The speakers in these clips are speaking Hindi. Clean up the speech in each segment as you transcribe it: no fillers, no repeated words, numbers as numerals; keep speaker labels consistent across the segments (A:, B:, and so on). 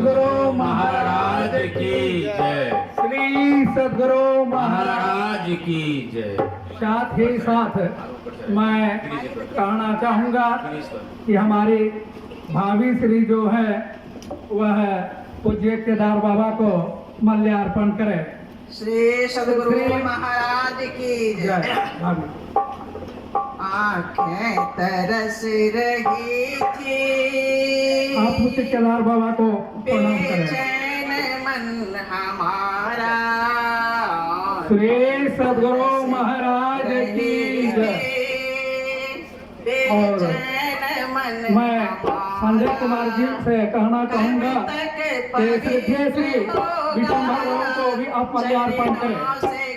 A: सद्गुरु
B: महाराज की जय।
A: श्री सद्गुरु
B: महाराज की जय।
A: साथ ही साथ मैं कहना चाहूँगा कि हमारी भाभी श्री जो है वह पूज्य केदार बाबा को मल्यार्पण करे।
C: श्री सद्गुरु महाराज की जय।
A: भाभी
C: आंखें तरस रही थी,
A: आप पूज्य केदार बाबा को प्रणाम करें।
C: बेचैन मन हमारा,
A: श्री सद्गुरु महाराज की जय। और मैं संजय कुमार जी से कहना चाहूँगा कि श्री विशंभर बाबा को भी आप मल्यार्पण करें।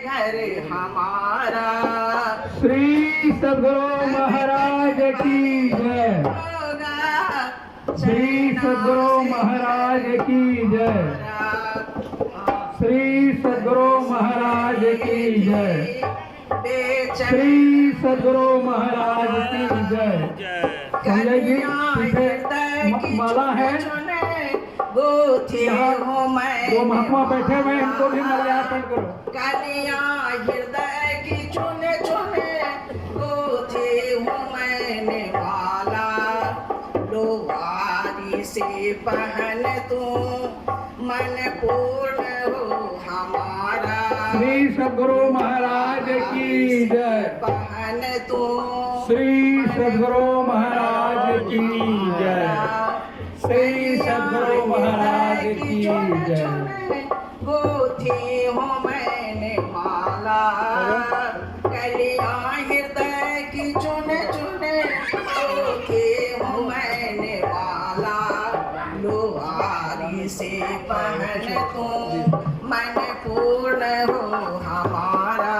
C: घर हमारा,
A: श्री सद्गुरु महाराज की जय। श्री सद्गुरु महाराज की जय। श्री सद्गुरु महाराज की जय। श्री सद्गुरु महाराज की जय। संजय जी पीछे माला है, वो महात्मा बैठे हुए हैं, इनको भी मल्यार्पण करो।
C: कलिया हृदय की चुने चुने गोथी हूँ मैंने वाला, लोहारी से पहन तू मन पूर्ण हो हमारा।
A: श्री सद्गुरु महाराज की जय।
C: पहन तू
A: श्री सद्गुरु महाराज की जय। श्री सद्गुरु महाराज की जय।
C: गोथी हूँ मैंने माला, कलिया हृदय की चुने चुने गोथी हूँ मैंने माला, लोहारी से पहन तू मन पूर्ण हो हमारा,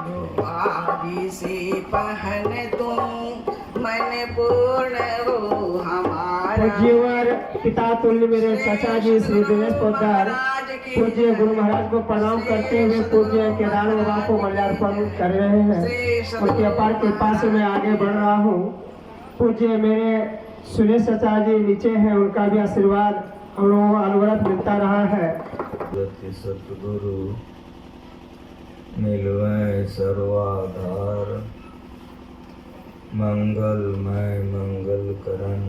C: लोहारी से पहन तू मन पूर्ण हो हमारा।
D: पूज्यवर पिता तुल्य मेरे चाचा जी श्री दिनेश पोद्दार पूज्य गुरु महाराज को प्रणाम करते हुए पूज्य केदार बाबा को मल्यार्पण कर रहे हैं। उनकी अपार कृपा से मैं आगे बढ़ रहा हूँ। पूज्य मेरे सुरेश चाचा जी नीचे हैं, उनका भी आशीर्वाद हम लोगों को अनवरत मिलता रहा है।
B: सतगुरु मिलवे सर्वाधार, मंगलमय मंगल करन,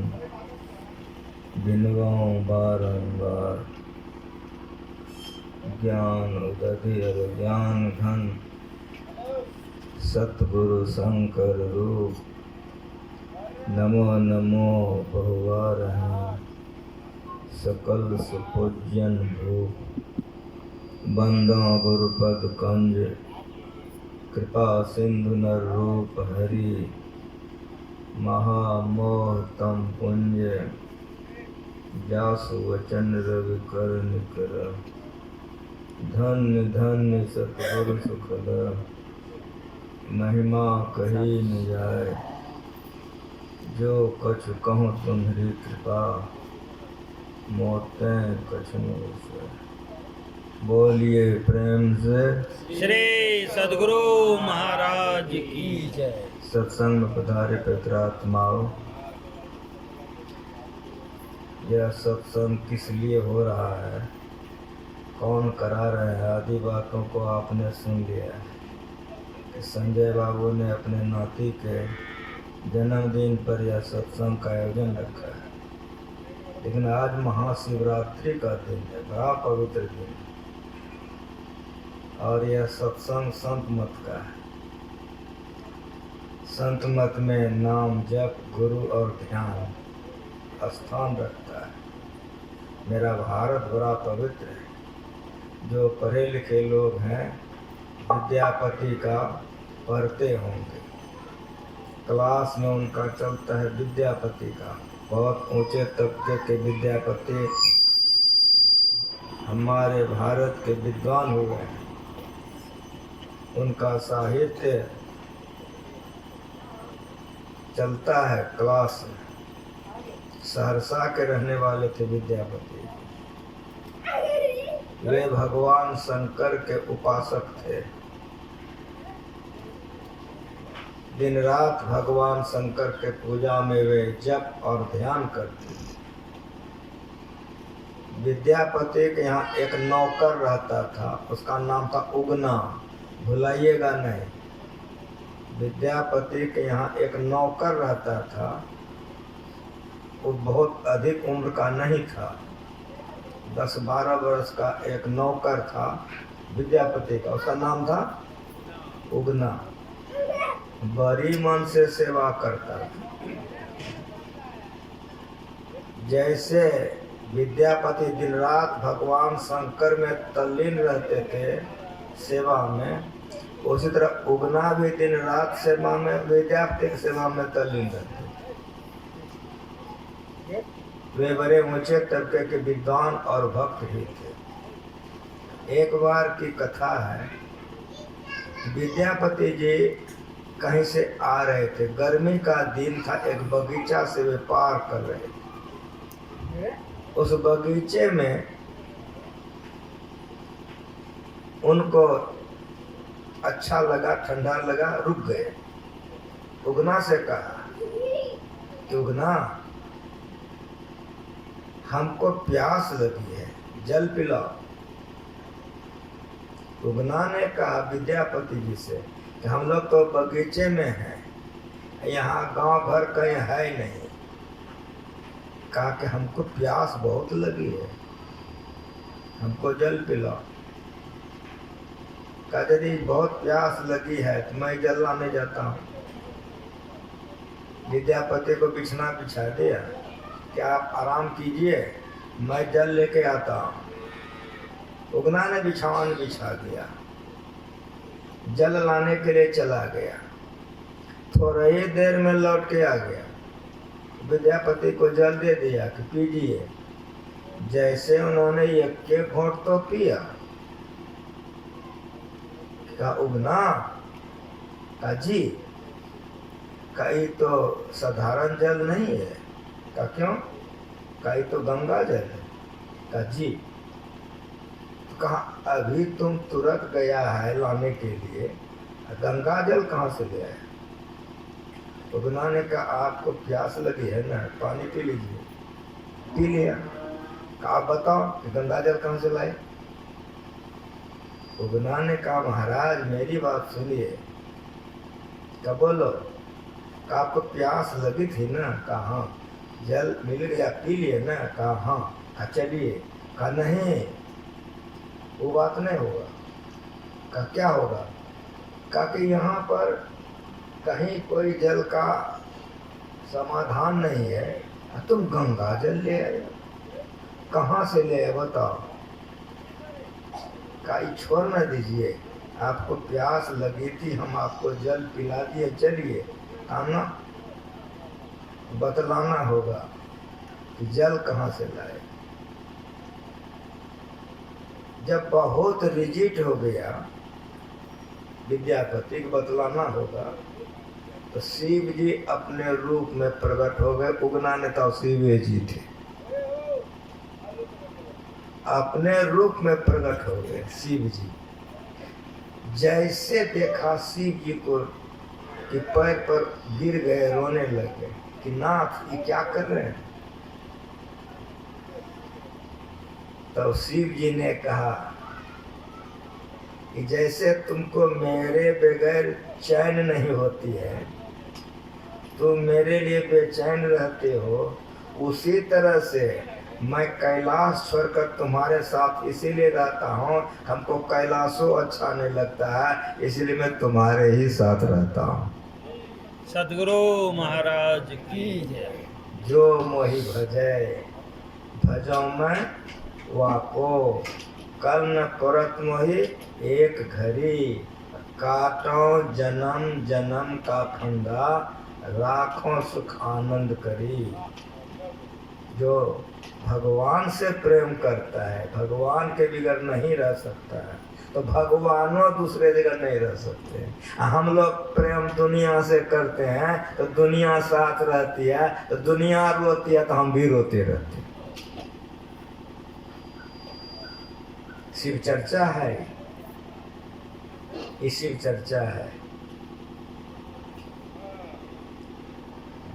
B: बिनवाऊं बारंबार, ज्ञान उदधि और ज्ञान घन, सतगुरु शंकर रूप, नमो नमो बहुवार हैं, सकल सुपूज्यन भूप, बंदो गुरुपद कंज, कृपा सिंधु नर रूप हरि, महामोह तम पुंज, जासु वचन रवि कर निकर, धन्य धन्य सतगुरु सुखद, महिमा कही न जाए, जो कछ कहूँ तुम्हारी कृपा, मोते कछ न से। बोलिए प्रेम से
E: श्री सद्गुरु महाराज की जय।
B: सत्संग में पधारे पवित्र आत्माओं, यह सत्संग किस लिए हो रहा है, कौन करा रहे हैं, आदि बातों को आपने सुन लिया कि संजय बाबू ने अपने नाती के जन्मदिन पर यह सत्संग का आयोजन रखा है। लेकिन आज महाशिवरात्रि का दिन है, बड़ा पवित्र दिन है, और यह सत्संग संत मत का है। संत मत में नाम जप गुरु और ध्यान स्थान रखता है। मेरा भारत बड़ा पवित्र है। जो पढ़े लिखे लोग हैं विद्यापति का पढ़ते होंगे, क्लास में उनका चलता है विद्यापति का। बहुत ऊंचे तबके के विद्यापति हमारे भारत के विद्वान हो गए हैं। उनका साहित्य चलता है क्लास में। सहरसा के रहने वाले थे विद्यापति। वे भगवान शंकर के उपासक थे। दिन रात भगवान शंकर के पूजा में वे जप और ध्यान करते थे। विद्यापति के यहाँ एक नौकर रहता था, उसका नाम था उगना, भुलाइएगा नहीं। विद्यापति के यहाँ एक नौकर रहता था, वो बहुत अधिक उम्र का नहीं था, 10-12 वर्ष का एक नौकर था विद्यापति का, उसका नाम था उगना। बड़ी मन से सेवा करता था। जैसे विद्यापति दिन रात भगवान शंकर में तल्लीन रहते थे सेवा में, उसी तरह उगना भी दिन रात सेवा में, विद्यापति की सेवा में तल्लीन रहते। वे बड़े ऊंचे तबके के विद्वान और भक्त भी थे। एक बार की कथा है, विद्यापति जी कहीं से आ रहे थे, गर्मी का दिन था, एक बगीचा से वे पार कर रहे थे। उस बगीचे में उनको अच्छा लगा, ठंडा लगा, रुक गए। उगना से कहा कि उगना, हमको प्यास लगी है, जल पिलाओ। उगना ने कहा विद्यापति जी से कि हम लोग तो बगीचे में हैं, यहाँ गांव घर कहीं है नहीं। कहा कि हमको प्यास बहुत लगी है, हमको जल पिलाओ। कहा यदि बहुत प्यास लगी है तो मैं जल लाने जाता हूँ। विद्यापति को बिछना बिछा दिया कि आप आराम कीजिए, मैं जल लेके आता हूँ। उगना ने बिछावन बिछा दिया, जल लाने के लिए चला गया। थोड़ा ही देर में लौट के आ गया, विद्यापति को जल दे दिया कि पीजिए। जैसे उन्होंने एक घोंट तो पिया, कहा उगना, कहा जी, कहा ये तो साधारण जल नहीं है। कहा क्यों? कहा ये तो गंगा जल है। कहा जी। तो कहा अभी तुम तुरंत गया है लाने के लिए, गंगा जल कहाँ से ले आया? उगना ने कहा आपको प्यास लगी है ना, पानी पी लीजिए। पी लिया। कहा आप बताओ कि गंगा जल कहाँ से लाए? उगना ने कहा महाराज मेरी बात सुनिए। कहा बोलो। कहा आपको प्यास लगी थी ना? कहा हाँ। जल मिल गया, पी लिए ना? कहा हाँ। कहा चलिए। कहा नहीं, वो बात नहीं होगा। कहा क्या होगा? कहा कि यहाँ पर कहीं कोई जल का समाधान नहीं है, तुम गंगा जल ले आए। कहाँ से ले आए बताओ? कहा छोड़ न दीजिए, आपको प्यास लगी थी, हम आपको जल पिला दिए, चलिए। आना बतलाना होगा कि जल कहाँ से लाए। जब बहुत रिजिट हो गया विद्यापति को बतलाना होगा, तो शिव जी अपने रूप में प्रकट हो गए। उगना ने तो शिव जी थे, अपने रूप में प्रकट हो गए शिव जी। जैसे देखा शिव जी को कि पैर पर गिर गए, रोने लगे कि नाथ ये क्या कर रहे हैं? तो शिव जी ने कहा कि जैसे तुमको मेरे बगैर चैन नहीं होती है, तुम मेरे लिए बेचैन रहते हो, उसी तरह से मैं कैलाश छोड़कर तुम्हारे साथ इसीलिए रहता हूँ, हमको कैलाशो अच्छा नहीं लगता है, इसलिए मैं तुम्हारे ही साथ रहता हूँ।
E: सद्गुरु महाराज की जय।
B: जो मोहि भजै भजौ मैं वाको, कल न परत मोहि एक घड़ी, काटो जन्म जन्म का फंदा, राखों सुख आनंद करी। जो भगवान से प्रेम करता है, भगवान के बिगड़ नहीं रह सकता है, तो भगवानों दूसरे जगह नहीं रह सकते। हम लोग प्रेम दुनिया से करते हैं तो दुनिया साथ रहती है, तो दुनिया रोती है तो हम भी रोते रहते हैं। शिव चर्चा है, ये शिव चर्चा है।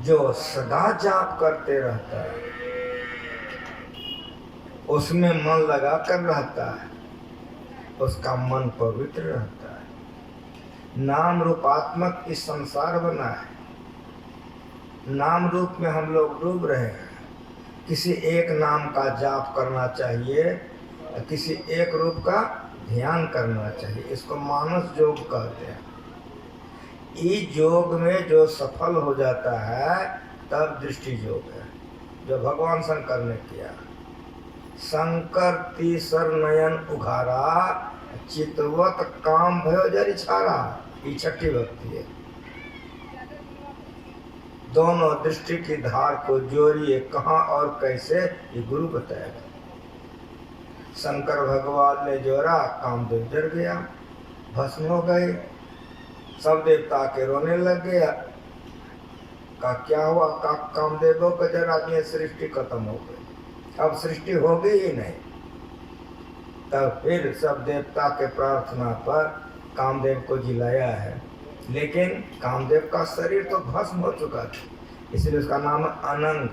B: जो सदा जाप करते रहता है उसमें मन लगा कर रहता है, उसका मन पवित्र रहता है। नाम रूपात्मक इस संसार बना है, नाम रूप में हम लोग डूब रहे हैं। किसी एक नाम का जाप करना चाहिए, किसी एक रूप का ध्यान करना चाहिए। इसको मानस योग कहते हैं। इस योग में जो सफल हो जाता है तब दृष्टि योग है, जो भगवान शंकर ने किया। शंकर तीसर नयन उघारा, चितवत काम भयो जरि छारा। ये छठी भक्ति है। दोनों दृष्टि की धार को जोड़िए, कहाँ और कैसे ये गुरु बताएगा। शंकर भगवान ने जोड़ा, कामदेव जल गया, भस्म हो गए, सब देवता के रोने लग गया। का क्या हुआ? का कामदेवों का जरा दिए, सृष्टि खत्म हो गई, अब सृष्टि हो गई ही नहीं। तब फिर सब देवता के प्रार्थना पर कामदेव को जिलाया है, लेकिन कामदेव का शरीर तो भस्म हो चुका था, इसलिए उसका नाम अनंग।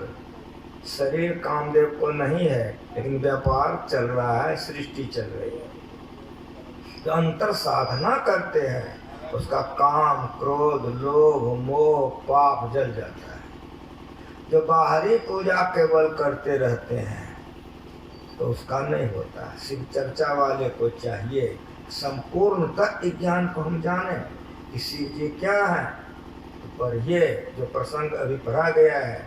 B: शरीर कामदेव को नहीं है, लेकिन व्यापार चल रहा है, सृष्टि चल रही है। तो अंतर साधना करते हैं, उसका काम, क्रोध, लोभ, मोह, पाप जल जाता है। जो बाहरी पूजा केवल करते रहते हैं तो उसका नहीं होता। शिव चर्चा वाले को चाहिए संपूर्णतः ज्ञान को हम जाने कि शिव जी क्या है। तो पर ये जो प्रसंग अभी पढ़ा गया है,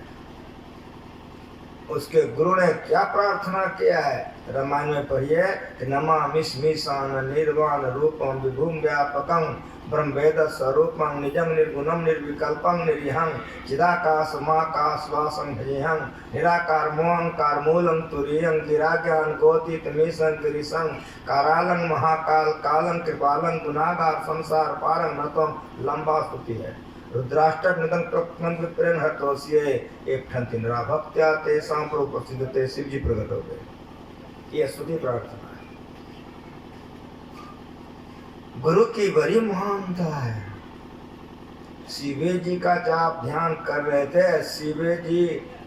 B: उसके गुरु ने क्या प्रार्थना किया है, रामायण में पढ़िए। नमामिस्मीशान निर्वाण रूपम विभुम व्यापकं ब्रह्मवेद स्वरूपं निजं निर्गुणं निर्विकल्पं निरीहं चिदाकाशमाकाशवासं भजेहं निराकार मोहंकार मूलं तुरीयं गिराज्ञान गोतीतमीशं गिरीशं कारालं महाकाल कालं कृपालं गुनागार संसार पारं नतम। लंबा स्तुति है। रुद्राष्टक निधन प्रकमन विप्रेन हतोषिये एक ठंति नरा भक्त्या तेसां प्रभु प्रसिद्ध ते शिव जी प्रकट हो गए। ये स्तुति प्रार्थना है। गुरु की बड़ी महानता है। शिवे जी का जाप ध्यान कर रहे थे, शिवे जी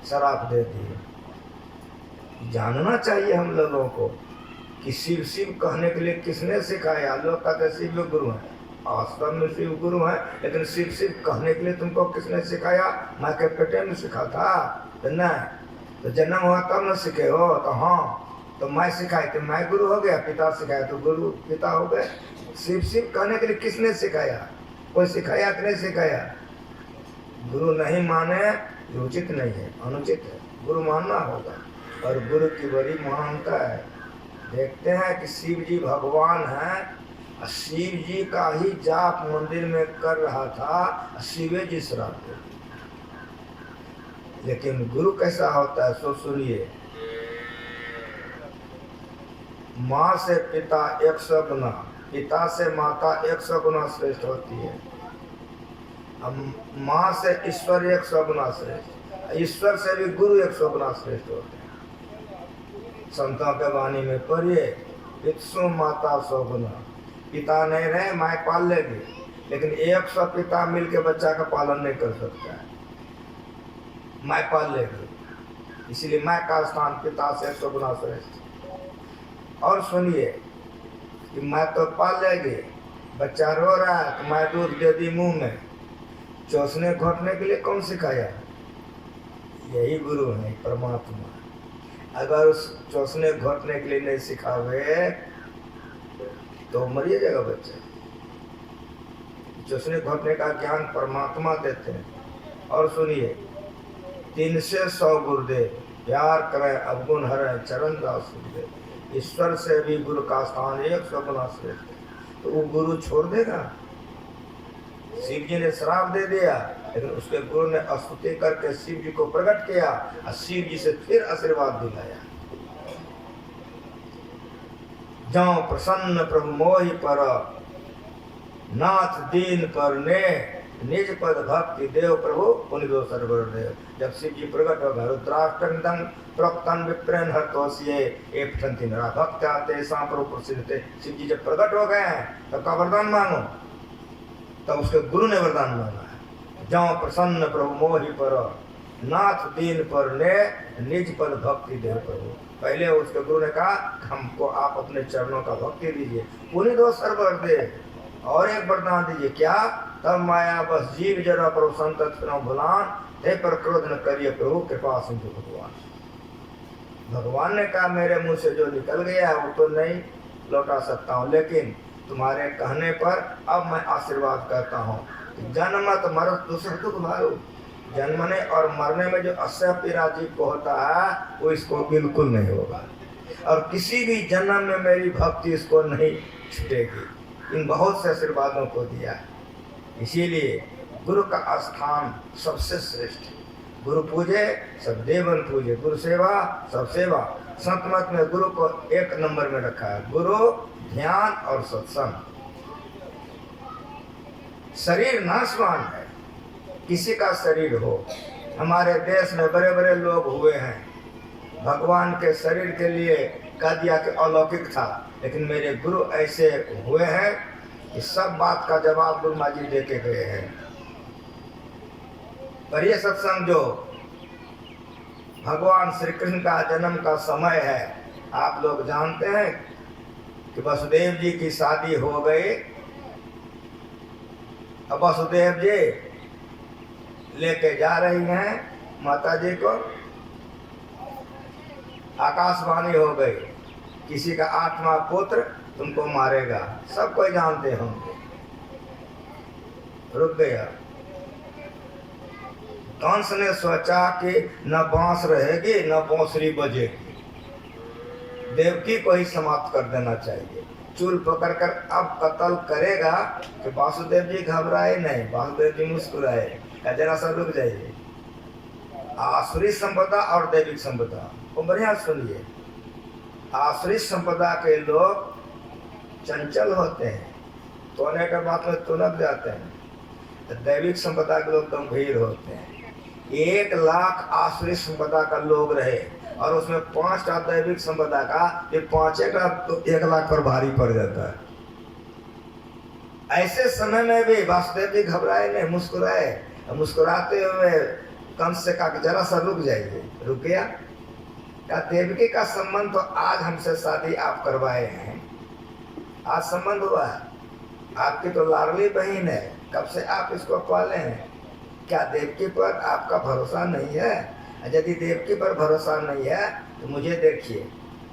B: शराब दे दिए। जानना चाहिए हम लोगों को कि शिव शिव कहने के लिए किसने सिखाया। लोग कहते शिव गुरु हैं, वास्तव में शिव गुरु है, लेकिन शिव शिव कहने के लिए तुमको किसने सिखाया? माँ के पेटे में सिखा था तो नहीं, तो जन्म हुआ तब न सीखे हो। तो हाँ, तो मैं सिखाई तो मैं गुरु हो गया, पिता सिखाया तो गुरु पिता हो गए। शिव शिव कहने के लिए किसने सिखाया? कोई सिखाया कि नहीं सिखाया? गुरु नहीं माने उचित नहीं है, अनुचित है। गुरु मानना होगा, और गुरु की बड़ी महानता है। देखते हैं कि शिव जी भगवान हैं, शिव जी का ही जाप मंदिर में कर रहा था, शिवे जी श्राप दे। लेकिन गुरु कैसा होता है सो सुनिए। माँ से पिता 100 गुना, पिता से माता 100 गुना श्रेष्ठ होती है। माँ से ईश्वर 100 गुना श्रेष्ठ, ईश्वर से भी गुरु 100 गुना श्रेष्ठ होते हैं। संतों के वाणी में पढ़िए, पितसु माता 100 गुना। पिता नहीं रहे, माँ पाल लेगी, लेकिन 100 पिता मिलके बच्चा का पालन नहीं कर सकता है, माँ पाल लेगी। इसलिए माँ का स्थान पिता से 100 गुना श्रेष्ठ। और सुनिए कि माँ तो पाल लेगी, बच्चा रो रहा है तो माँ दूध दे दी मुंह में। चूसने घोटने के लिए कौन सिखाया? यही गुरु है, परमात्मा। अगर उस चूसने घोटने के लिए नहीं सिखावे तो मरिए जाएगा बच्चा। चूसने घोटने का ज्ञान परमात्मा देते हैं। और सुनिए, 3 से 100 गुरुदेव, प्यार करें अवगुण हरें चरण दास गुरुदेव। ईश्वर से भी गुरु का स्थान 100 गुना श्रेष्ठ है। तो वो गुरु छोड़ देगा? शिव जी ने श्राप दे दिया, लेकिन उसके गुरु ने स्तुति करके शिव जी को प्रकट किया और शिव जी से फिर आशीर्वाद दिलाया। जाओ प्रसन्न प्रभु मोहि पर, नाथ दीन पर ने निज पद भक्ति देव प्रभु पुनिदो सर्वर देव। जब शिव जी प्रकट हो गए, रुद्राष्टकं प्रोक्तं विप्रेन हतोषिये एक ठंति नरा भक्त्या तेषां प्रभु प्रसिद्ध थे। शिव जी जब प्रकट हो गए हैं तब का वरदान मांगो, तब उसके गुरु ने वरदान मांगा है। जाओ प्रसन्न प्रभु मोहि पर, नाथ दीन पर ने निज पद भक्ति दे प्रभु। पहले उसके गुरु ने कहा हमको आप अपने चरणों का भक्ति दीजिए, पुनि दो सर्वर दे और एक वरदान दीजिए। क्या? तब माया बस जीव जरा प्रभु संत भुलान हे पर क्रोध न करिए प्रभु कृपा सिंधु भगवान। भगवान ने कहा मेरे मुंह से जो निकल गया वो तो नहीं लौटा सकता हूँ, लेकिन तुम्हारे कहने पर अब मैं आशीर्वाद करता हूँ। जन्म मत मरो दूसरे दुख भारो। जन्मने और मरने में जो असह्य पीड़ा जीव को होता है वो इसको बिल्कुल नहीं होगा, और किसी भी जन्म में मेरी भक्ति इसको नहीं छूटेगी। इन बहुत से आशीर्वादों को दिया है। इसीलिए गुरु का स्थान सबसे श्रेष्ठ। गुरु पूजे सब देवन पूजे, गुरु सेवा सब सेवा। संत मत में गुरु को एक नंबर में रखा है, गुरु ध्यान और सत्संग। शरीर नाशवान है, किसी का शरीर हो। हमारे देश में बड़े बड़े लोग हुए हैं, भगवान के शरीर के लिए कह दिया कि अलौकिक था, लेकिन मेरे गुरु ऐसे हुए हैं कि सब बात का जवाब गुरु माँ जी दे के गए हैं। पर ये सत्संग जो भगवान श्री कृष्ण का जन्म का समय है, आप लोग जानते हैं कि वसुदेव जी की शादी हो गई। अब वसुदेव जी लेके जा रही हैं माता जी को, आकाशवाणी हो गई किसी का 8वां पुत्र तुमको मारेगा, सब कोई जानते होंगे। रुक गया। कंस ने सोचा कि न बांस रहेगी न बांसुरी बजेगी, देवकी को ही समाप्त कर देना चाहिए। चूल पकड़कर अब कत्ल करेगा कि वासुदेव जी घबराए नहीं, वासुदेव जी मुस्कुराए, जरा सा रुक जाइए। आसुरी संपदा और दैविक संपदा को बढ़िया सुनिए। आसुरी संपदा के लोग चंचल होते हैं, तोने के बात में तुनक जाते हैं। दैविक संपदा के लोग गंभीर होते हैं। 1 लाख आसुरी संपदा का लोग रहे और उसमें 5 दैविक संपदा का, ये 5 का तो 1 लाख पर भारी पड़ जाता है। ऐसे समय में भी वासुदेव जी घबराए नहीं, मुस्कुराए। मुस्कुराते हुए कंस से कहा जरा सा रुक जाइए। रुक गया। क्या देवकी का संबंध तो आज हमसे शादी आप करवाए हैं, आज संबंध हुआ है। आपकी तो लाडली बहन है, कब से आप इसको पाले हैं। क्या देवकी पर आपका भरोसा नहीं है? यदि देवकी पर भरोसा नहीं है तो मुझे देखिए,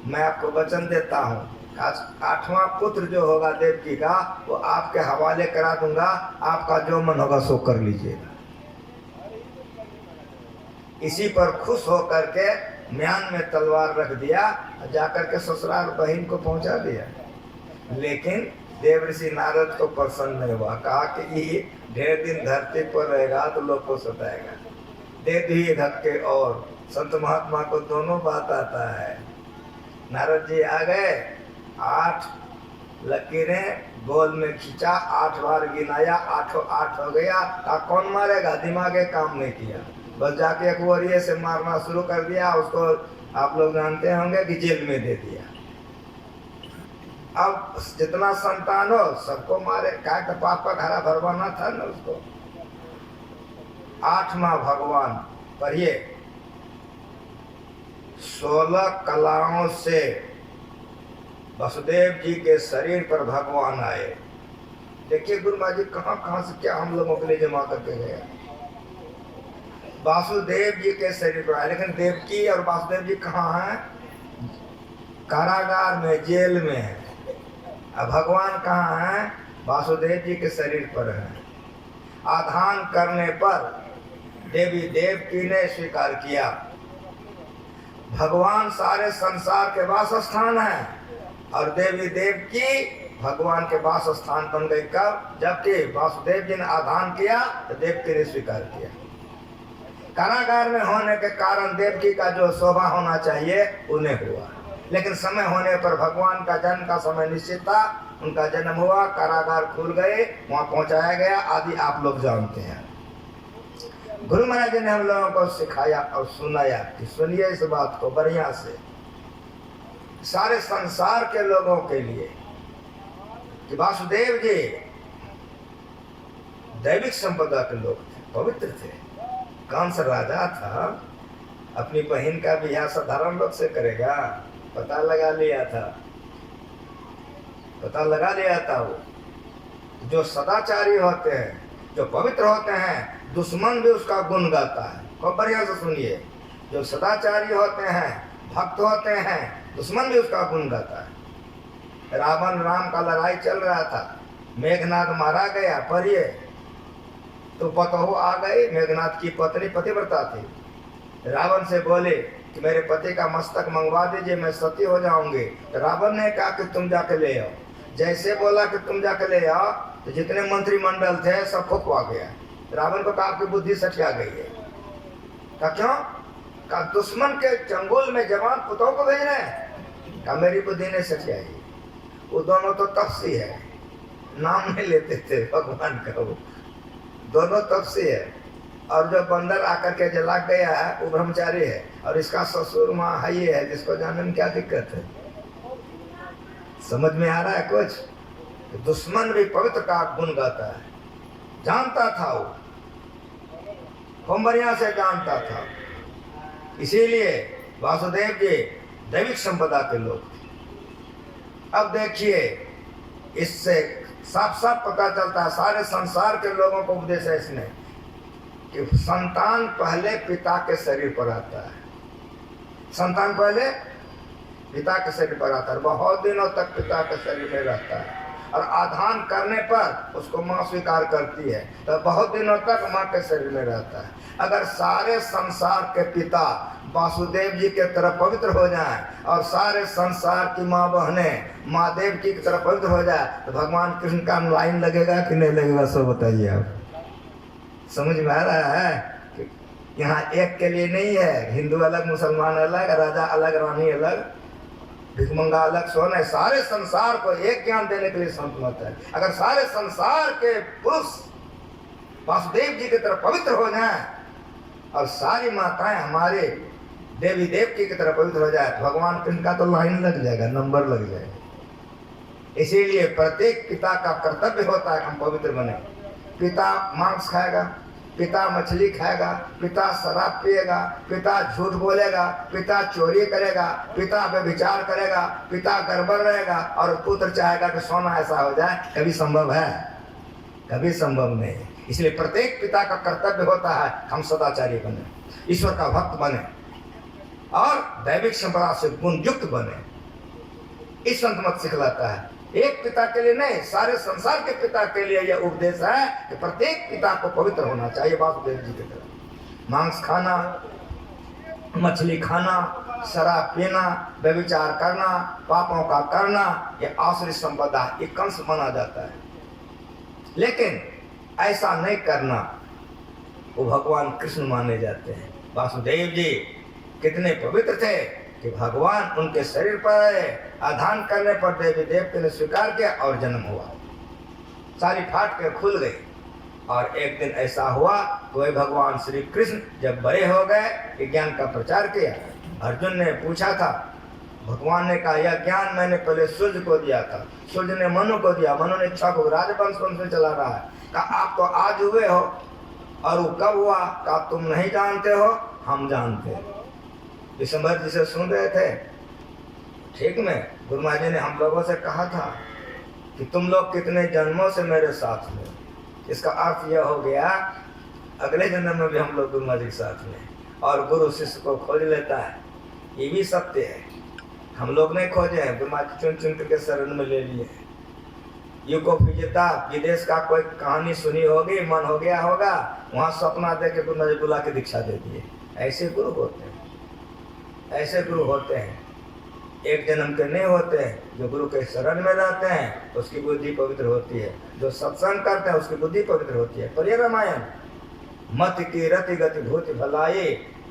B: मैं आपको वचन देता हूँ, आज 8वां पुत्र जो होगा देवकी का वो आपके हवाले करा दूंगा, आपका जो मन होगा सो कर लीजिएगा। इसी पर खुश होकर के म्यान में तलवार रख दिया, जाकर के ससुराल बहन को पहुंचा दिया। लेकिन देवऋषि नारद को प्रसन्न नहीं हुआ, कहा कि ये ढेर दिन धरती पर रहेगा तो लोग को सताएगा। दे दिए धक्के, और संत महात्मा को दोनों बात आता है। नारद जी आ गए, 8 लकीरें गोल में खींचा, 8 बार गिनाया, 8 हो गया। कौन मारेगा? दिमागे काम नहीं किया, बस जाके एक वरिये से मारना शुरू कर दिया। उसको आप लोग जानते होंगे कि जेल में दे दिया। अब जितना संतान हो सबको मारे, क्या तो पाप का घड़ा भरवाना था ना उसको। 8वां भगवान पढ़िए, 16 कलाओं से वसुदेव जी के शरीर पर भगवान आए। देखिए गुरु महाराज जी कहाँ से क्या हम लोगों के लिए जमा करके गए। वासुदेव जी के शरीर पर आए, लेकिन देवकी और वासुदेव जी कहाँ हैं? कारागार में, जेल में है। अब भगवान कहाँ हैं? वासुदेव जी के शरीर पर हैं। आधान करने पर देवी देवकी ने स्वीकार किया। भगवान सारे संसार के वास स्थान है और देवी देवकी भगवान के वास स्थान बन गई। कब? जबकि वासुदेव जी ने आधान किया तो देवकी ने स्वीकार किया। कारागार में होने के कारण देवकी का जो शोभा होना चाहिए उन्हें हुआ, लेकिन समय होने पर भगवान का जन्म का समय निश्चित था, उनका जन्म हुआ, कारागार खुल गए, वहां पहुंचाया गया, आदि आप लोग जानते हैं। गुरु महाराज जी ने हम लोगों को सिखाया और सुनाया कि सुनिए इस बात को बढ़िया से, सारे संसार के लोगों के लिए, कि वासुदेव जी दैविक संपदा के लोग थे, पवित्र थे। कंस राजा था, अपनी बहन का ब्याह साधारण लोग से करेगा? पता लगा लिया था, पता लगा लिया था। वो जो सदाचारी होते हैं, जो पवित्र होते हैं, दुश्मन भी उसका गुण गाता है। खूब बढ़िया से सुनिए, जो सदाचारी होते हैं, भक्त होते हैं, दुश्मन भी उसका गुण गाता है। रावण राम का लड़ाई चल रहा था, मेघनाथ मारा गया। पढ़िए, तो पतहु आ गई, मेघनाथ की पत्नी पतिव्रता थी। रावण से बोले कि मेरे पति का मस्तक मंगवा दीजिए, मैं सती हो जाऊंगी। तो रावण ने कहा कि तुम जाके ले आओ। जैसे बोला कि तुम जाके ले आओ, तो जितने मंत्रिमंडल थे सब फुकवा गया। रावण को कहा आपकी बुद्धि सठिया गई है। कहा क्यों? कहा दुश्मन के चंगुल में जवान पुतों को भेज रहे हैं। कहा मेरी बुद्धि नहीं सठियाई। वो दोनों तो तपसी है, नाम नहीं लेते थे भगवान का, वो दोनों तपसी है। और जो बंदर आकर के जला गया है वो ब्रह्मचारी है, और इसका ससुर माँ है ये है, जिसको जानने में क्या दिक्कत है? समझ में आ रहा है कुछ? तो दुश्मन भी पवित्र का गुण गाता है। जानता था वो, खूब बढ़िया से जानता था। इसीलिए वासुदेव जी दैविक संपदा के लोग थे। अब देखिए, इससे साफ साफ पता चलता है, सारे संसार के लोगों को उपदेश है इसने कि संतान पहले पिता के शरीर पर आता है। संतान पहले पिता के शरीर पर आता है, बहुत दिनों तक पिता के शरीर में रहता है, और आधान करने पर उसको माँ स्वीकार करती है, तो बहुत दिनों तक माँ के शरीर में रहता है। अगर सारे संसार के पिता वासुदेव जी के तरफ पवित्र हो जाएं, और सारे संसार की माँ बहनें महादेव की तरफ पवित्र हो जाए, तो भगवान कृष्ण का लाइन लगेगा कि नहीं लगेगा? सब बताइए आप। समझ में आ रहा है कि यहाँ एक के लिए नहीं है, हिंदू अलग, मुसलमान अलग, राजा अलग, रानी अलग, भिखमंगा अलग, सोन है। सारे संसार को एक ज्ञान देने के लिए संत मत है। अगर सारे संसार के पुरुष वासुदेव जी की तरफ पवित्र हो जाएं, और सारी माताएं हमारे देवी देवती की तरफ पवित्र हो जाए, भगवान कृष्ण का तो लाइन लग जाएगा, नंबर लग जाएगा। इसीलिए प्रत्येक पिता का कर्तव्य होता है हम पवित्र बने। पिता मांस खाएगा, पिता मछली खाएगा, पिता शराब पिएगा, पिता झूठ बोलेगा, पिता चोरी करेगा, पिता व्यभिचार करेगा, पिता गड़बड़ रहेगा, और पुत्र चाहेगा कि सोना ऐसा हो जाए। कभी संभव है? कभी संभव नहीं। इसलिए प्रत्येक पिता का कर्तव्य होता है हम सदाचारी बने, ईश्वर का भक्त बने, और दैविक संपदा से गुण युक्त बने। इस संत मत सिखलाता है। एक पिता के लिए नहीं, सारे संसार के पिता के लिए यह उपदेश है कि प्रत्येक पिता को पवित्र होना चाहिए वासुदेव जी की तरह। मांस खाना, मछली खाना, शराब पीना, व्यभिचार करना, पापों का करना, यह आसुरी संपदा, ये कंस माना जाता है। लेकिन ऐसा नहीं करना, वो भगवान कृष्ण माने जाते हैं। वासुदेव जी कितने पवित्र थे कि भगवान उनके शरीर पर आए, आधान करने पर देवी देवता ने स्वीकार किया और जन्म हुआ। सारी फाट के खुल गई। और एक दिन ऐसा हुआ, कोई भगवान श्री कृष्ण जब बड़े हो गए, ज्ञान का प्रचार किया। अर्जुन ने पूछा था, भगवान ने कहा यह ज्ञान मैंने पहले सूर्य को दिया था, सूर्य ने मनु को दिया, मनु ने इच्छा को, राजवंश वंश चला रहा है। कहा आप तो आज हुए हो, और वो कब हुआ? कहा तुम नहीं जानते हो, हम जानते हैं। विशंबर जी से सुन रहे थे, ठीक में गुरु महाराज जी ने हम लोगों से कहा था कि तुम लोग कितने जन्मों से मेरे साथ में। इसका अर्थ यह हो गया अगले जन्म में भी हम लोग गुरु महाराज के साथ में, और गुरु शिष्य को खोज लेता है। ये भी सत्य है, हम लोग नहीं खोजे हैं, गुरु महाराज चुन चुन करके शरण में ले लिए। युको विजेता विदेश का कोई कहानी सुनी होगी, मन हो गया होगा, वहाँ सपना दे के गुरु महाराज बुला के दीक्षा दे दिए। ऐसे गुरु होते हैं, ऐसे गुरु होते हैं। एक जन्म के नहीं होते हैं। जो गुरु के शरण में रहते हैं उसकी बुद्धि पवित्र होती है, जो सत्संग करते हैं उसकी बुद्धि पवित्र होती है। पर रामायण मत की रति गति भूति भलाई,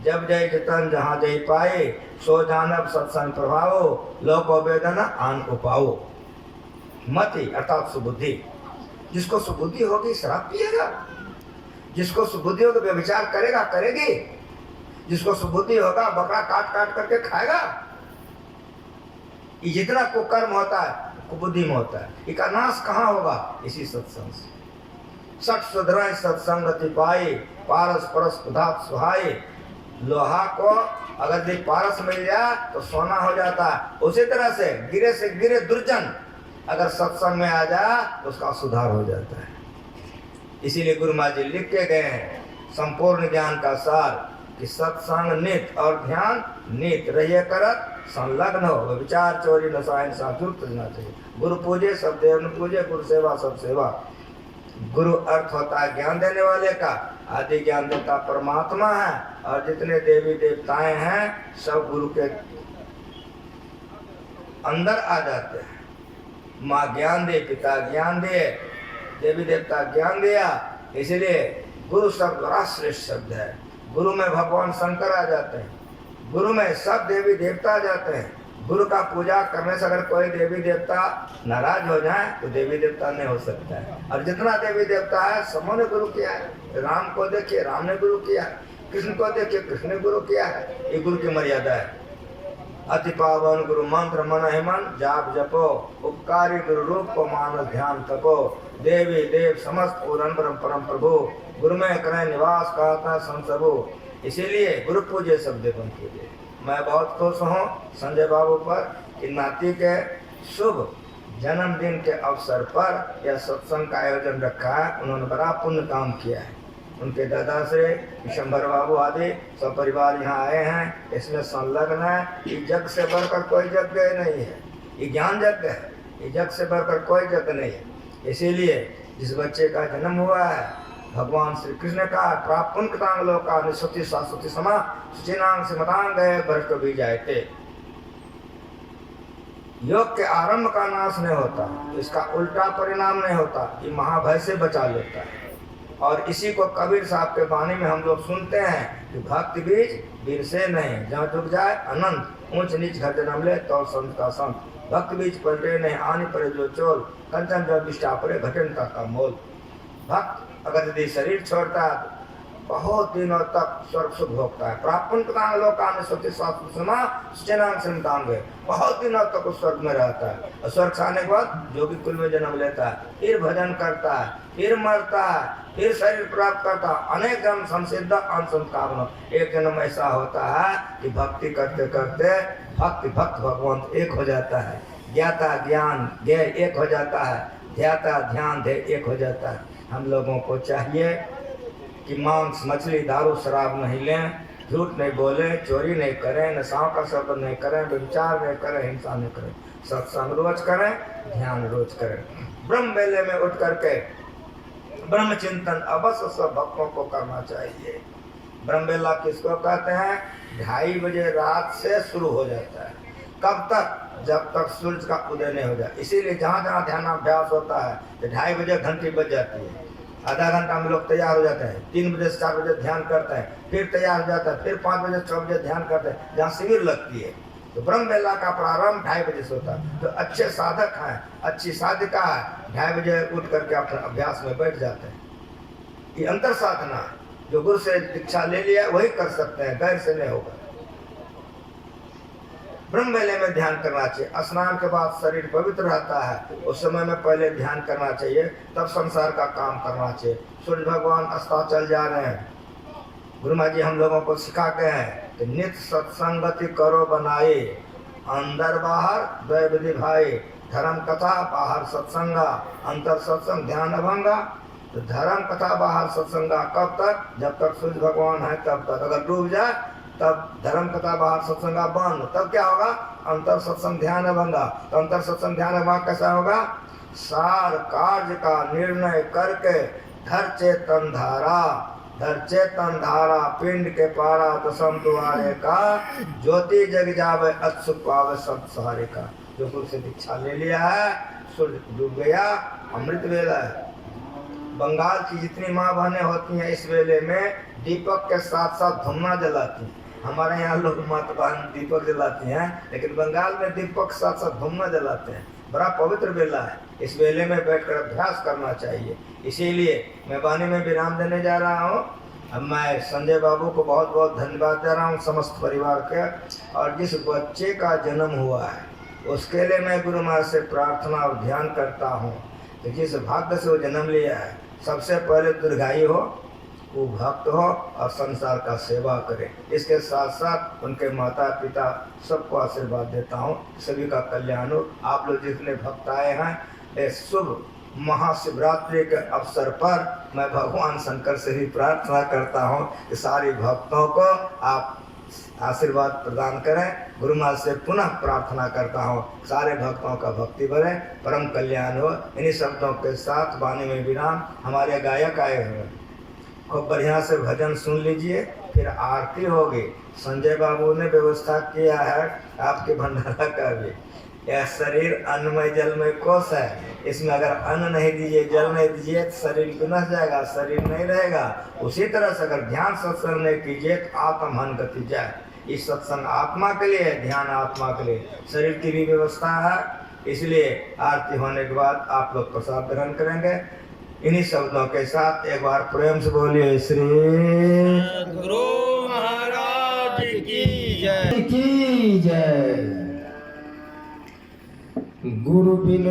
B: जब जय जतन जहाँ जय पाए, सो जानब सत्संग प्रभावो, लोको वेदना आन उपाओ। मति अर्थात सुबुद्धि, जिसको सुबुद्धि होगी शराब पिएगा, जिसको सुबुद्धि होगी व्यभिचार करेगा, करेगी, जिसको सुबुद्धि होगा बकरा काट काट करके खाएगा। ये जितना कुकर्म होता है कुबुद्धि में होता है। इसका नाश कहाँ होगा? इसी सत्संग से। सठ सुधराई सत्संगति पाई, पारस परस पदार्थ सुहाई। लोहा को अगर यदि पारस मिल जाए तो सोना हो जाता है। उसी तरह से गिरे दुर्जन अगर सत्संग में आ जाए तो उसका सुधार हो जाता है। इसीलिए गुरु महाराज जी लिख के गए हैं संपूर्ण ज्ञान का सार कि सत्संग नित और ध्यान नित रहिए करत संलग्न हो, विचार चोरी नशा हिंसा दूर करना चाहिए। गुरु पूजे सब देव न पूजे, गुरु सेवा सब सेवा। गुरु अर्थ होता है ज्ञान देने वाले का, आदि ज्ञान देता परमात्मा है और जितने देवी देवताएं हैं सब गुरु के अंदर आ जाते हैं। माँ ज्ञान दे, पिता ज्ञान दे, देवी देवता ज्ञान दिया, इसलिए गुरु शब्द बड़ा श्रेष्ठ शब्द है। गुरु में भगवान शंकर आ जाते हैं, गुरु में सब देवी देवता आ जाते हैं। गुरु का पूजा करने से अगर कोई देवी देवता नाराज हो जाए तो देवी देवता नहीं हो सकता है। और जितना देवी देवता है सबों ने गुरु किया है। राम को देखिए राम ने गुरु किया है, कृष्ण को देखिए कृष्ण ने गुरु किया है। ये गुरु की मर्यादा है। अति पावन गुरु मंत्र मन हिमन जाप जपो, उपकारी गुरु रूप को मानस ध्यान तपो। देवी देव समस्त पूरन परम प्रभु, गुरु में करें निवास कहता संसबु। इसीलिए गुरु पूजे सब देवन पूजे। मैं बहुत खुश हूँ संजय बाबू पर कि नाती के शुभ जन्मदिन के अवसर पर यह सत्संग का आयोजन रखा है। उन्होंने बड़ा पुण्य काम किया है। उनके दादा श्री विशंभर बाबू आदि सब परिवार यहाँ आए हैं, इसमें संलग्न है। ये जग से बढ़कर कोई यज्ञ नहीं है, ये ज्ञान यज्ञ है। ये जग से बढ़कर कोई यज्ञ नहीं है। इसीलिए जिस बच्चे का जन्म हुआ है भगवान श्री कृष्ण का प्रापुन कृतांग लोका निश्रुति शाश्वती समा सुचिनांग से मतांग गए भ्रष्ट भी जाते। योग के आरंभ का नाश नहीं होता, इसका उल्टा परिणाम नहीं होता, ये महाभय से बचा लेता है। और इसी को कबीर साहब के वाणी में हम लोग सुनते हैं कि भक्ति बीज वीर से नहीं, जहाँ डूब जाए अनंत ऊंच नीच घर जन्म ले तो संत का संत। भक्त बीज पलटे नहीं आनी पड़े जो चोल, कंचन जो विष्टा पड़े घटन का मोल। भक्त अगर यदि शरीर छोड़ता है बहुत दिनों तक स्वर्ग सुख भोगता है। बहुत दिनों तक उस स्वर्ग में रहता है और स्वर्ग से आने के बाद जोगी कुल में जन्म लेता है, फिर भजन करता है, फिर मरता है, फिर शरीर प्राप्त करता है। अनेक जन्म संसिद्ध अनसंतावन। एक जन्म ऐसा होता है कि भक्ति करते करते भक्त भगवान एक हो जाता है। ज्ञाता ज्ञान ज्ञेय एक हो जाता है, ध्याता ध्यान ध्येय एक हो जाता है। हम लोगों को चाहिए कि मांस मछली दारू शराब नहीं लें, झूठ नहीं बोले, चोरी नहीं करें, नशाओं का सेवन नहीं करें, विचार नहीं करें, हिंसा नहीं करें, सत्संग रोज करें, ध्यान रोज करें। ब्रह्म बेले में उठ करके ब्रह्म चिंतन अवश्य सब भक्तों को करना चाहिए। ब्रह्म बेला किसको कहते हैं? 2:30 बजे रात से शुरू हो जाता है। कब तक? जब तक सूरज का उदय नहीं हो जाए। इसीलिए जहाँ जहाँ ध्यानाभ्यास होता है तो 2:30 बजे घंटी बज जाती है, आधा घंटा हम लोग तैयार हो जाते हैं। 3 बजे से 4 बजे ध्यान करते हैं, फिर तैयार हो जाता है, फिर 5 बजे 6 बजे ध्यान करते हैं जहाँ शिविर लगती है। तो ब्रह्म बेला का प्रारंभ 2:30 बजे से होता है। तो अच्छे साधक हैं, अच्छी साधिका है, 2:30 बजे उठ करके अपने अभ्यास में बैठ जाते हैं। ये अंतर साधना है। जो गुरु से दीक्षा ले लिया वही कर सकते हैं, गैर से नहीं होगा। ब्रह्म बेले में ध्यान करना चाहिए। स्नान के बाद शरीर पवित्र रहता है, उस समय में पहले ध्यान करना चाहिए, तब संसार का काम करना चाहिए। सूर्य भगवान अस्ताचल जा रहे हैं। गुरु महाराज जी हम लोगों को सिखा के हैं कि नित्य सत्संगति करो बनाए, अंदर बाहर द्वय विधि भाई, धर्म कथा बाहर सत्संगा, अंतर सत्संग ध्यान अभंगा। तो धर्म कथा बाहर सत्संगा कब तक? जब तक सूर्य भगवान है तब तक। अगर डूब जाए तब धर्म कथा बाहर सत्संगा बंद। तब क्या होगा? अंतर सत्संग ध्यान अभंगा। तो अंतर सत्संग ध्यान अभंगा कैसा होगा? सार कार्य का निर्णय करके धर चेतन धारा पिंड के पारा तो समद्वारे का, ज्योति जग जावे अत्सुक पावे सब सहारे का। जो गुरु से दीक्षा ले लिया है, सूर्य डूब गया, अमृत वेला है। बंगाल की जितनी माँ बहनें होती हैं इस वेले में दीपक के साथ साथ धुम्मा जलाती हैं। हमारे यहाँ लोग माता बहन दीपक जलाती हैं, लेकिन बंगाल में दीपक के साथ साथ धुम्मा जलाते हैं। बड़ा पवित्र वेला है, इस वेले में बैठकर अभ्यास करना चाहिए। इसीलिए मैं वाणी में विराम देने जा रहा हूँ। अब मैं संजय बाबू को बहुत बहुत धन्यवाद दे रहा हूँ, समस्त परिवार के। और जिस बच्चे का जन्म हुआ है उसके लिए मैं गुरु महाराज से प्रार्थना और ध्यान करता हूँ कि जिस भाग्य से वो जन्म लिया है सबसे पहले दीर्घायु हो, वो भक्त हो और संसार का सेवा करे। इसके साथ साथ उनके माता पिता सबको आशीर्वाद देता हूँ, सभी का कल्याण हो। आप लोग जितने भक्त आए हैं, इस शुभ महाशिवरात्रि के अवसर पर मैं भगवान शंकर से ही प्रार्थना करता हूँ कि सारे भक्तों को आप आशीर्वाद प्रदान करें। गुरु महाराज से पुनः प्रार्थना करता हूँ सारे भक्तों का भक्ति बढ़े, परम कल्याण हो। इन्हीं शब्दों के साथ वाणी में विराम। हमारे गायक आए हुए, खूब बढ़िया से भजन सुन लीजिए, फिर आरती होगी। संजय बाबू ने व्यवस्था किया है आपके भंडारा का भी। यह शरीर अन्नमय जलमय कोष है, इसमें अगर अन्न नहीं दीजिए, जल नहीं दीजिए तो शरीर बिना जाएगा, शरीर नहीं रहेगा। उसी तरह से अगर ध्यान सत्संग नहीं कीजिए तो आत्म हन गति जाए। इस सत्संग आत्मा के लिए, ध्यान आत्मा के लिए, शरीर की भी व्यवस्था है। इसलिए आरती होने के बाद आप लोग प्रसाद ग्रहण करेंगे। इन्हीं शब्दों के साथ एक बार प्रेम से बोलिए श्री
E: सद्गुरु महाराज की जय।
D: की जय। गुरु बिन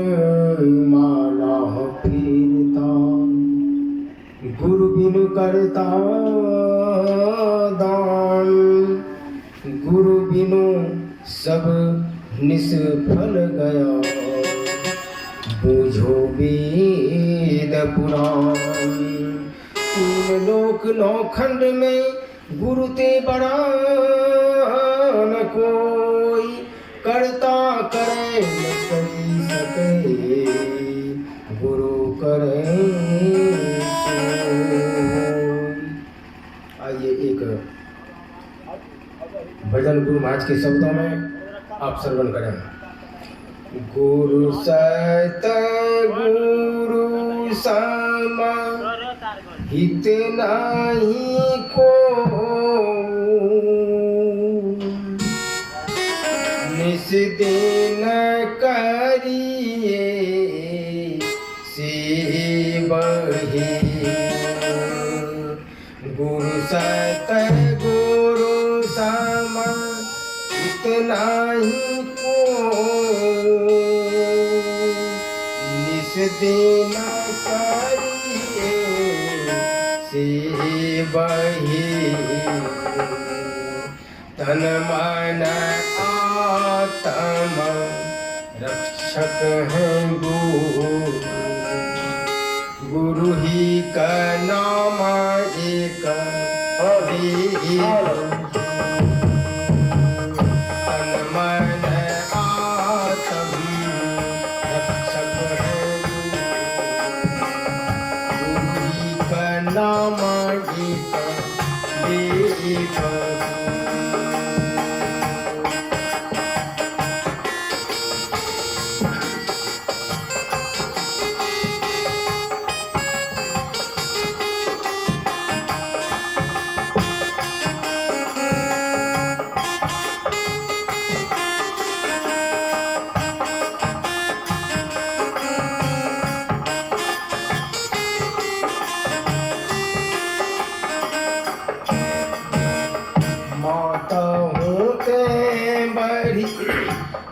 D: माला फिरता, गुरु बिन करता दान, गुरु बिनु सब निष्फल गया, बूझो वेद पुराण। तीन लोक नौ खंड में गुरु ते बड़ा न कोई, करता करे न करी सके, गुरु करे आइए एक भजन गुरु महाराज के शब्दों में आप श्रवण करें। गुरु सत गुरु सम हित नाही को, निस दिन करिए सेवहि। गुरु सत गुरु सम हित नाही को, निस दिन करिए सेवहि। तन मन आत्मा रक्षक है गुरु, गुरु ही का नाम एक हरि। तन मन आत्मा रक्षक है गुरु, गुरु ही का नाम एक हरि।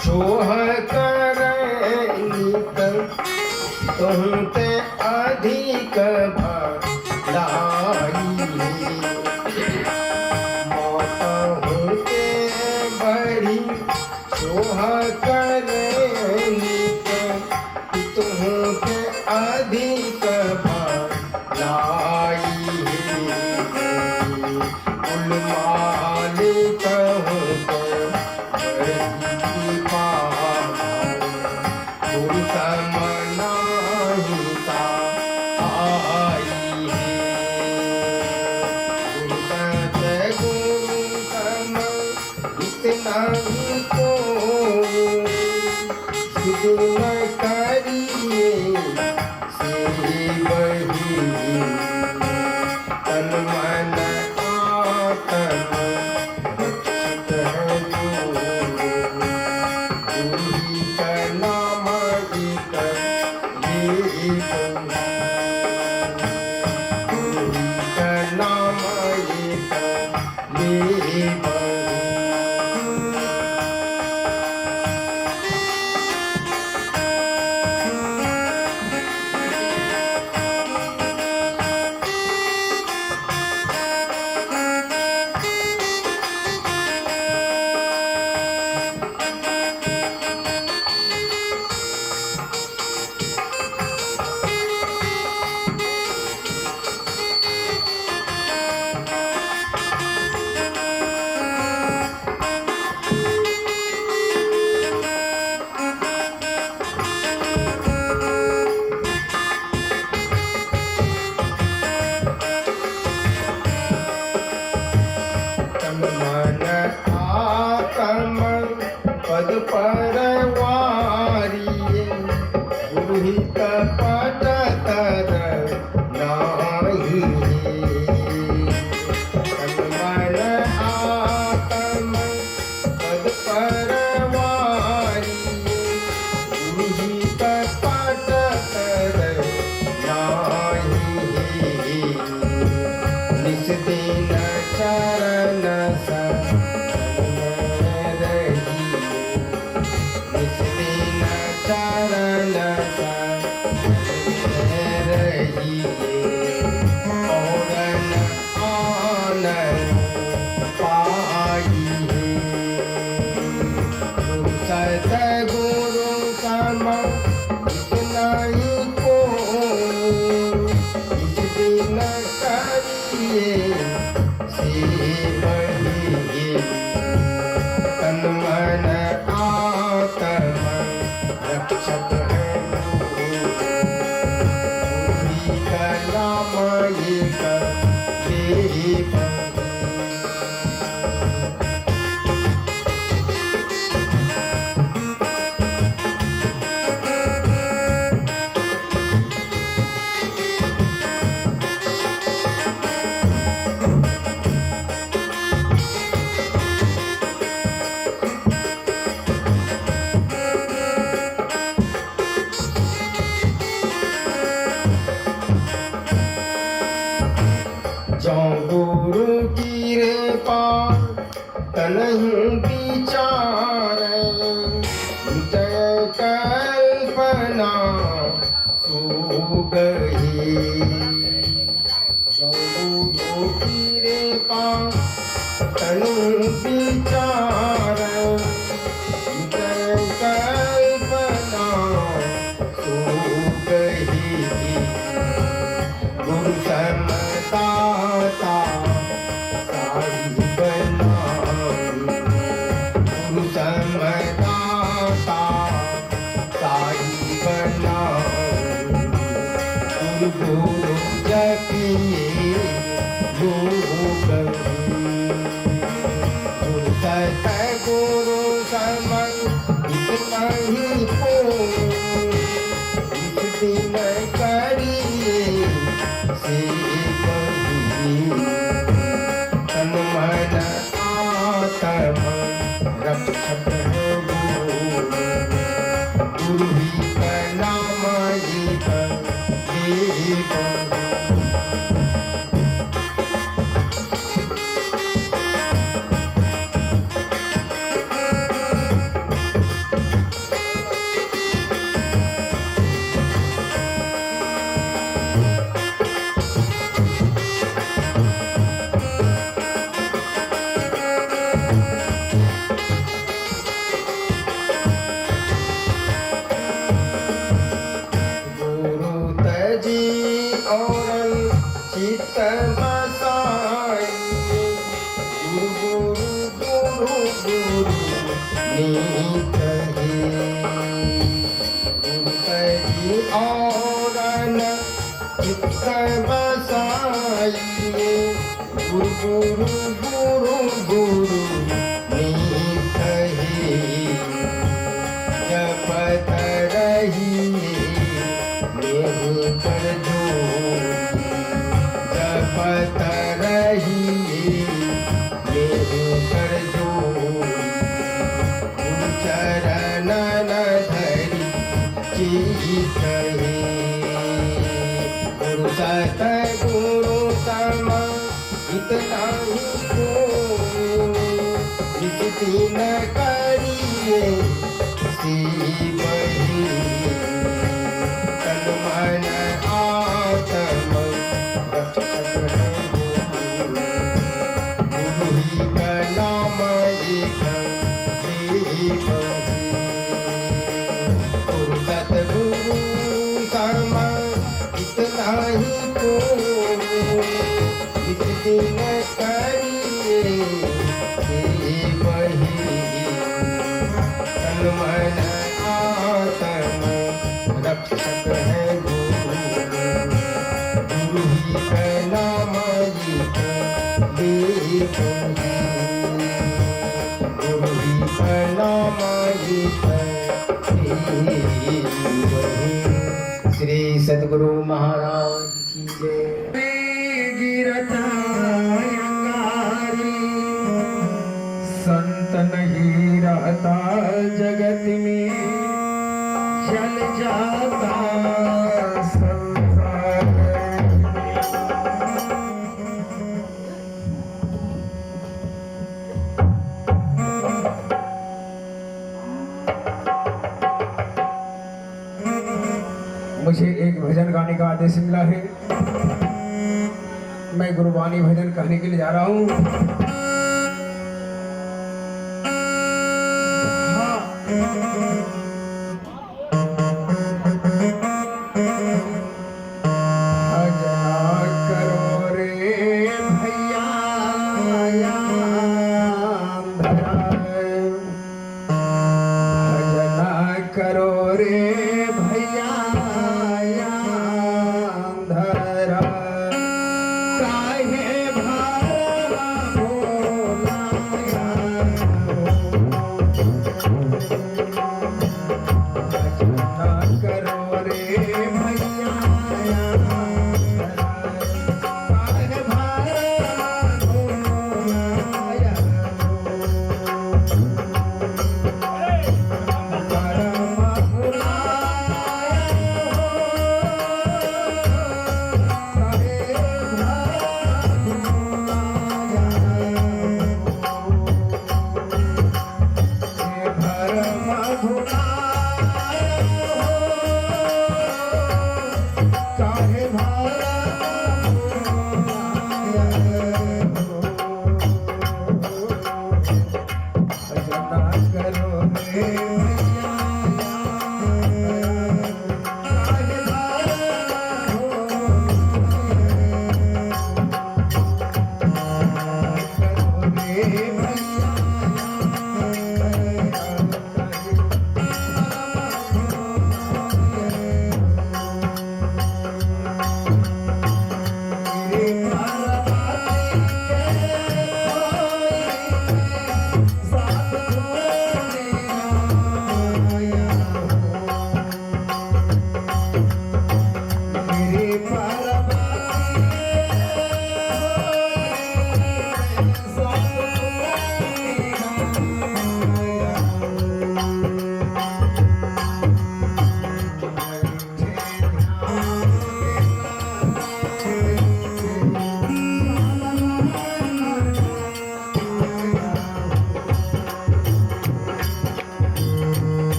D: छोह करनित तुमते अधिक भलाई, मौत होते बड़ी छोह करनित तुमते अधिक भलाई। कुल मालिक हो
B: सतगुरु सम इतना ही को इस दिन करिए से बढ़िए तन मन आत्मा रक्षक है नाम एक देव जो गुरु की कृपा तनहु विचार जय कल्पना सो गई जो गुरु की कृपा तनहु विचार जय कल्पना सो गई गुरु समता साई बना गुरु समता साई बना गुरु गुरु जपिए योग गुरु सत गुरु समन इतना ही को इस दिन करिए से तन मन आत्मा रक्षक है गुरु ही का नाम एक देव और चित्त बसाई गुरु गुरु गुरु नीत गुरु तजी और चित्त बसाई गुरु गुरु गुरु गुरु नीत जपत रहिए कर जो जपत रहिए मेरे कर जो चरण न धरी चित गुरु सत गुरु सम इतना ही को इस दिन करिए सी बही मन आत्मा रक्षक है गुरु ही का नाम एक देव गुरु सतगुरु कर्म इतना ही को इस दिन करिए से वही तन मन आत्मा रक्षक है गुरु ही का नाम एक देव गुरु ही का नाम एक देव श्री सद्गुरु महाराज की जय
E: संत नहीं रहता जगत में चल जाता संसार मुझे एक भजन गाने का आदेश मिला है। मैं गुरुबानी भजन कहने के लिए जा रहा हूँ।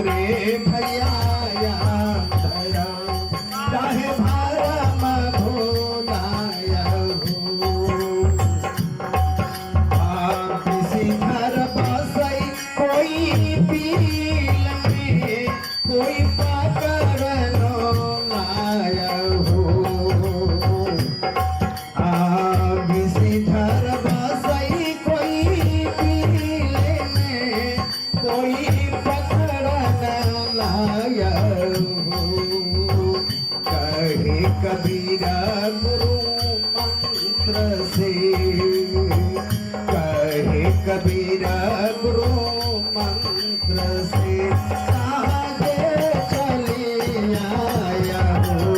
F: रे भैया धरा चाहे भरम भोलाया हो किसी घर बसई कोई पील में कोई पकड़ लो लाया हो किसी घर बसई कोई पीले में कोई पकड़ न लाया हो कहे कबीरा गुरु मंत्र से कहे कबीरा गुरु मंत्र से आगे चले आया हो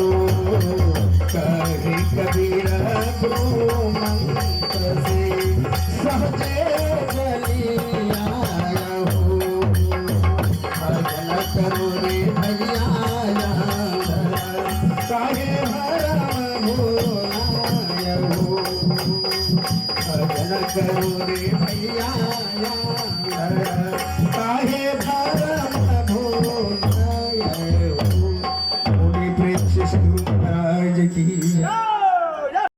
F: कहे कबीरा गुरु मंत्र से सहजे चली आया हो भजन करो रे भैया काहे भरम भोलाया हो भजन करो रे भैया